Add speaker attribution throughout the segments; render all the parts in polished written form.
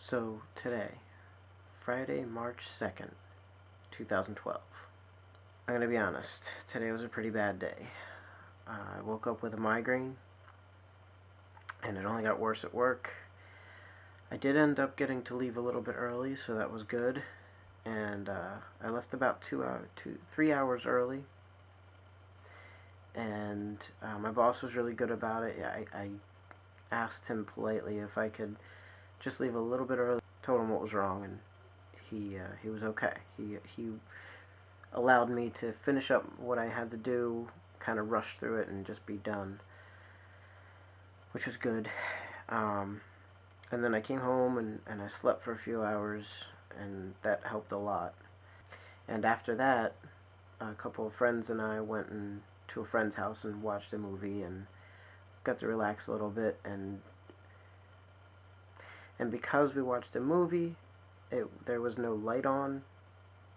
Speaker 1: So today, Friday, March 2nd, 2012. I'm going to be honest, today was a pretty bad day. I woke up with a migraine, and it only got worse at work. I did end up getting to leave a little bit early, so that was good. And I left about 3 hours early. And my boss was really good about it. I asked him politely if I could just leave a little bit early. Told him what was wrong, and he was okay. He allowed me to finish up what I had to do, kind of rush through it, and just be done, which was good. And then I came home and I slept for a few hours, and that helped a lot. And after that, a couple of friends and I went to a friend's house and watched a movie and got to relax a little bit. And because we watched a movie, there was no light on,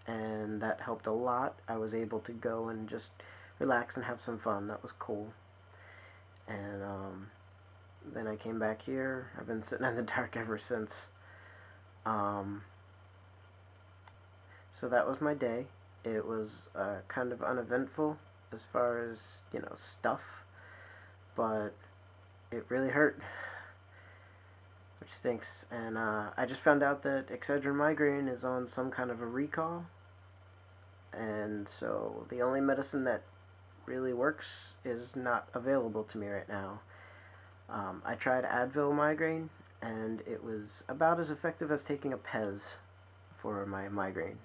Speaker 1: and that helped a lot. I was able to go and just relax and have some fun. That was cool. And then I came back here. I've been sitting in the dark ever since. So that was my day. It was kind of uneventful as far as, stuff, but it really hurt, which stinks. And I just found out that Excedrin migraine is on some kind of a recall, and so the only medicine that really works is not available to me right now. I tried Advil migraine, and it was about as effective as taking a Pez for my migraine.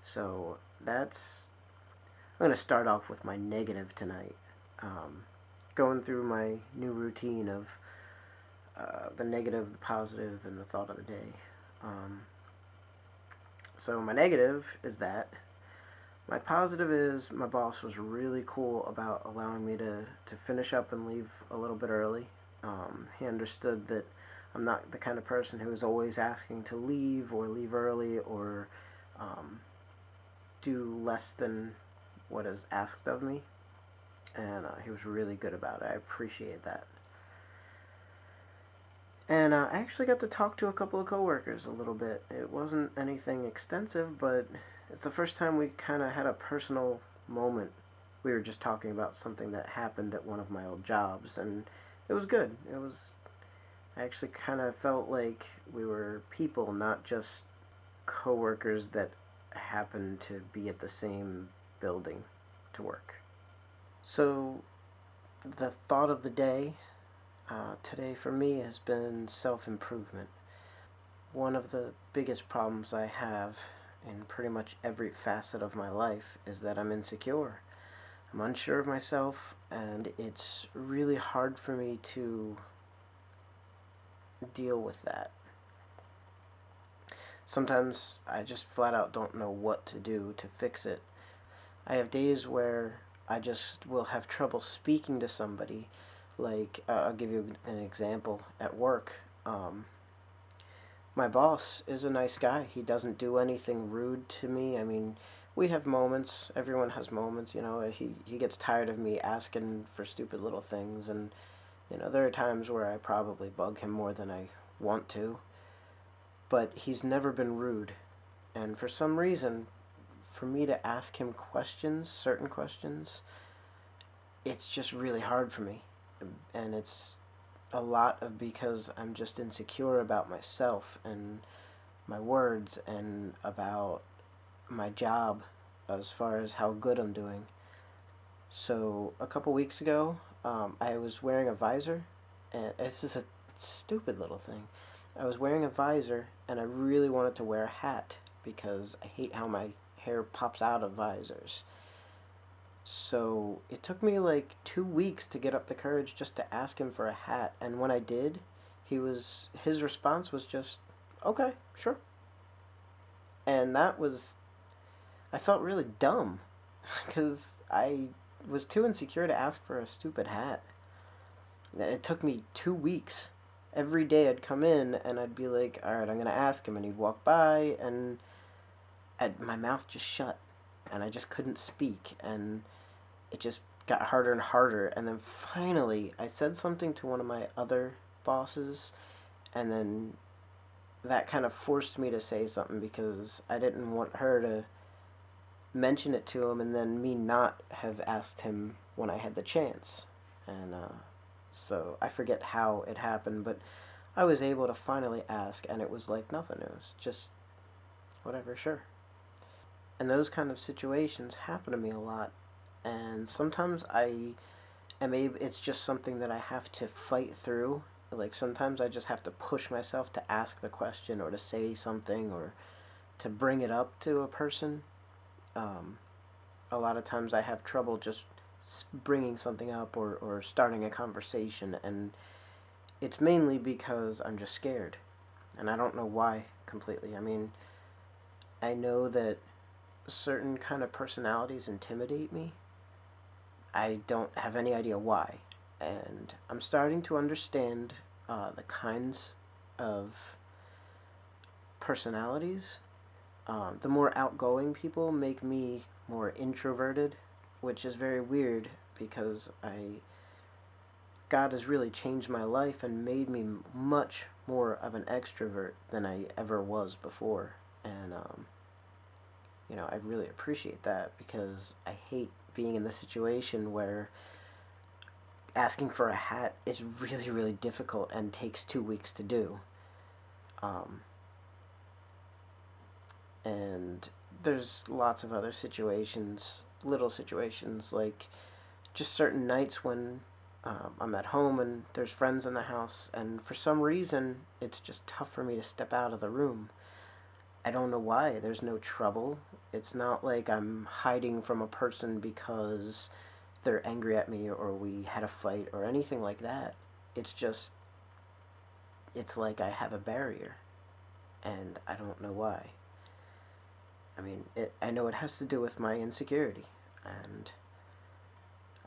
Speaker 1: So I'm going to start off with my negative tonight. Going through my new routine of the negative, the positive, and the thought of the day. So my negative is that. My positive is my boss was really cool about allowing me to finish up and leave a little bit early. He understood that I'm not the kind of person who is always asking to leave or leave early or do less than what is asked of me. And he was really good about it. I appreciate that. And I actually got to talk to a couple of coworkers a little bit. It wasn't anything extensive, but it's the first time we kind of had a personal moment. We were just talking about something that happened at one of my old jobs, and it was good. I actually kind of felt like we were people, not just coworkers that happened to be at the same building to work. So, the thought of the day today for me has been self improvement. One of the biggest problems I have in pretty much every facet of my life is that I'm insecure. I'm unsure of myself, and it's really hard for me to deal with that. Sometimes I just flat out don't know what to do to fix it. I have days where I just will have trouble speaking to somebody. Like, I'll give you an example. At work, my boss is a nice guy. He doesn't do anything rude to me. I mean, we have moments. Everyone has moments, He gets tired of me asking for stupid little things, and, there are times where I probably bug him more than I want to. But he's never been rude. And for some reason, for me to ask him questions, certain questions, it's just really hard for me. And it's a lot of because I'm just insecure about myself and my words and about my job as far as how good I'm doing. So a couple weeks ago, I was wearing a visor, and it's just a stupid little thing. I was wearing a visor, and I really wanted to wear a hat because I hate how my hair pops out of visors. So it took me like 2 weeks to get up the courage just to ask him for a hat, and when I did, his response was just, "Okay, sure." And I felt really dumb because I was too insecure to ask for a stupid hat. It took me 2 weeks. Every day I'd come in and I'd be like, "All right, I'm gonna ask him," and he'd walk by, and my mouth just shut, and I just couldn't speak, and it just got harder and harder. And then finally I said something to one of my other bosses, and then that kind of forced me to say something because I didn't want her to mention it to him and then me not have asked him when I had the chance. And so I forget how it happened, but I was able to finally ask, and it was like nothing. It was just whatever, sure. And those kind of situations happen to me a lot. And sometimes it's just something that I have to fight through. Like sometimes I just have to push myself to ask the question or to say something or to bring it up to a person. Um, a lot of times I have trouble just bringing something up or starting a conversation, and it's mainly because I'm just scared. And I don't know why completely. I mean, I know that certain kind of personalities intimidate me. I don't have any idea why. And I'm starting to understand the kinds of personalities. The more outgoing people make me more introverted, which is very weird because God has really changed my life and made me much more of an extrovert than I ever was before. And I really appreciate that because I hate being in the situation where asking for a hat is really, really difficult and takes 2 weeks to do. Um, and there's lots of other situations, little situations, like just certain nights when I'm at home and there's friends in the house, and for some reason, it's just tough for me to step out of the room. I don't know why. There's no trouble. It's not like I'm hiding from a person because they're angry at me or we had a fight or anything like that. It's just, it's like I have a barrier, and I don't know why. I mean, I know it has to do with my insecurity, and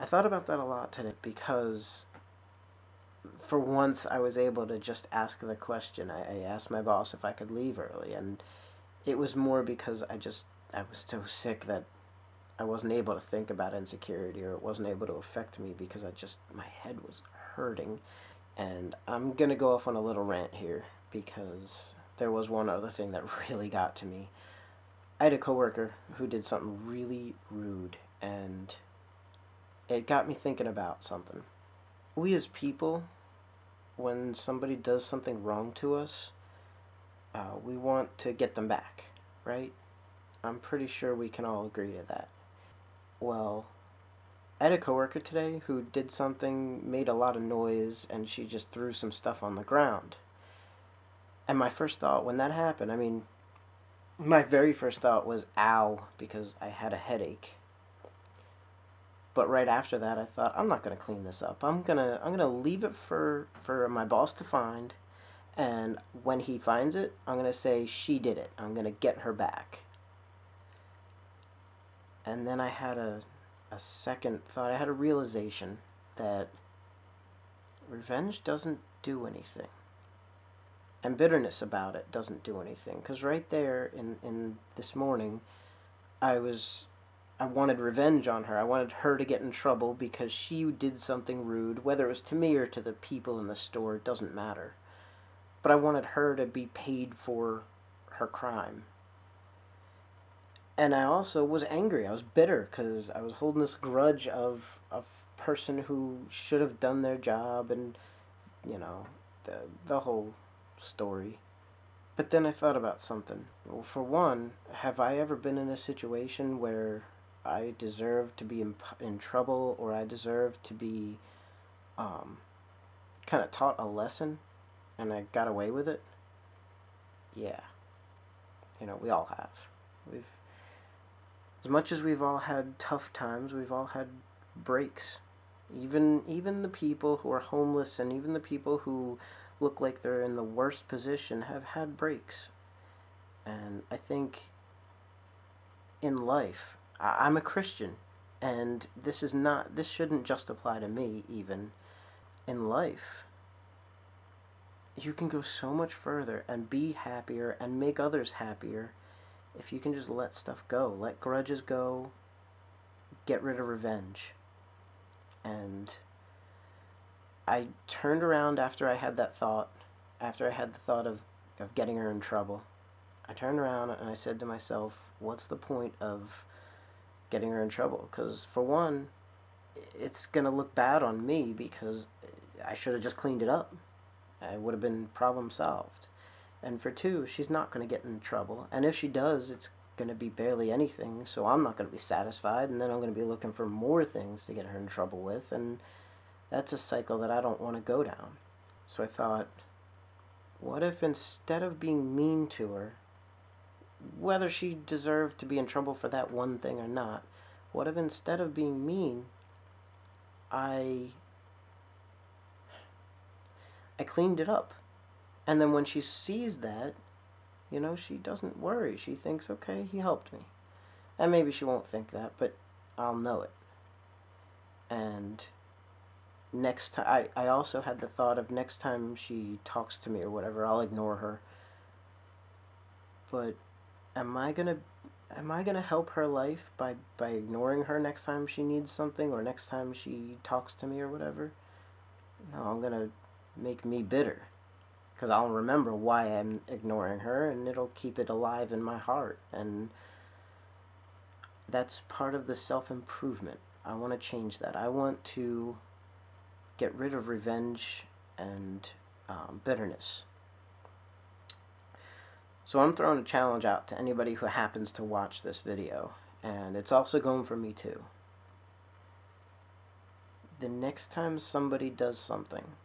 Speaker 1: I thought about that a lot today because for once I was able to just ask the question. I asked my boss if I could leave early, and it was more because I was so sick that I wasn't able to think about insecurity or it wasn't able to affect me because my head was hurting. And I'm going to go off on a little rant here because there was one other thing that really got to me. I had a coworker who did something really rude, and it got me thinking about something. We as people, when somebody does something wrong to us, we want to get them back, right? I'm pretty sure we can all agree to that. Well, I had a coworker today who did something, made a lot of noise, and she just threw some stuff on the ground. And my first thought when that happened, I mean, my very first thought was ow, because I had a headache. But right after that, I thought I'm not gonna clean this up. I'm gonna leave it for my boss to find, and when he finds it, I'm gonna say she did it. I'm gonna get her back. And then I had a second thought. I had a realization that revenge doesn't do anything, and bitterness about it doesn't do anything. Because right there in this morning, I was I wanted revenge on her. I wanted her to get in trouble because she did something rude, whether it was to me or to the people in the store, it doesn't matter. But I wanted her to be paid for her crime. And I also was angry. I was bitter because I was holding this grudge of a person who should have done their job and, you know, the whole story. But then I thought about something. Well, for one, have I ever been in a situation where I deserve to be in trouble or I deserve to be um, kind of taught a lesson and I got away with it? Yeah, we all have. We've, as much as we've all had tough times, we've all had breaks. Even the people who are homeless and even the people who look like they're in the worst position have had breaks. And I think in life, I'm a Christian, and this shouldn't just apply to me even. In life, you can go so much further and be happier and make others happier if you can just let stuff go. Let grudges go, get rid of revenge. And I turned around after I had that thought, after I had the thought of of getting her in trouble. I turned around and I said to myself, what's the point of getting her in trouble? Because, for one, it's going to look bad on me because I should have just cleaned it up. It would have been problem solved. And for two, she's not going to get in trouble. And if she does, it's going to be barely anything, so I'm not going to be satisfied, and then I'm going to be looking for more things to get her in trouble with, and that's a cycle that I don't want to go down. So I thought, what if instead of being mean to her, whether she deserved to be in trouble for that one thing or not, what if instead of being mean, I cleaned it up? And then when she sees that, she doesn't worry. She thinks, okay, he helped me. And maybe she won't think that, but I'll know it. And next time, I also had the thought of next time she talks to me or whatever, I'll ignore her. But am I gonna help her life by ignoring her next time she needs something, or next time she talks to me or whatever? No, I'm gonna make me bitter, because I'll remember why I'm ignoring her, and it'll keep it alive in my heart. And that's part of the self-improvement. I want to change that. I want to get rid of revenge and bitterness. So I'm throwing a challenge out to anybody who happens to watch this video, and it's also going for me too. The next time somebody does something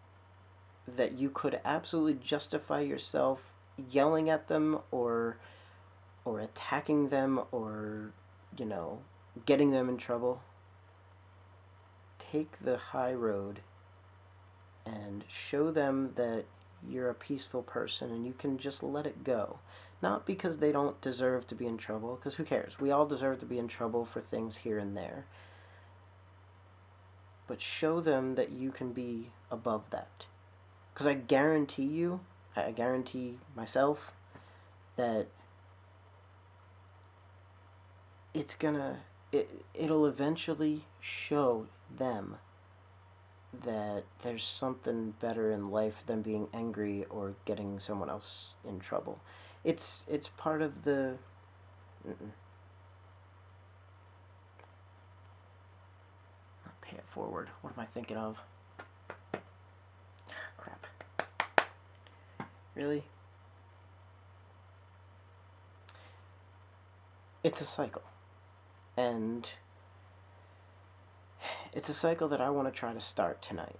Speaker 1: that you could absolutely justify yourself yelling at them or attacking them or getting them in trouble, take the high road and show them that you're a peaceful person and you can just let it go. Not because they don't deserve to be in trouble, because who cares? We all deserve to be in trouble for things here and there. But show them that you can be above that. Because I guarantee myself, that it'll eventually show them that there's something better in life than being angry or getting someone else in trouble. It's part of the... Not pay it forward. What am I thinking of? Crap. Really? It's a cycle. And it's a cycle that I want to try to start tonight.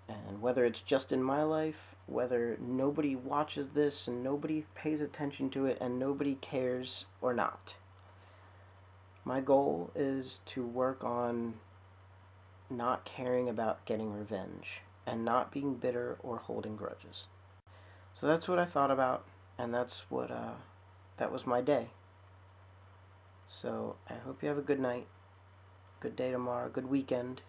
Speaker 1: And whether it's just in my life, whether nobody watches this and nobody pays attention to it and nobody cares or not, my goal is to work on not caring about getting revenge and not being bitter or holding grudges. So that's what I thought about, and that was my day. So I hope you have a good night, good day tomorrow, good weekend.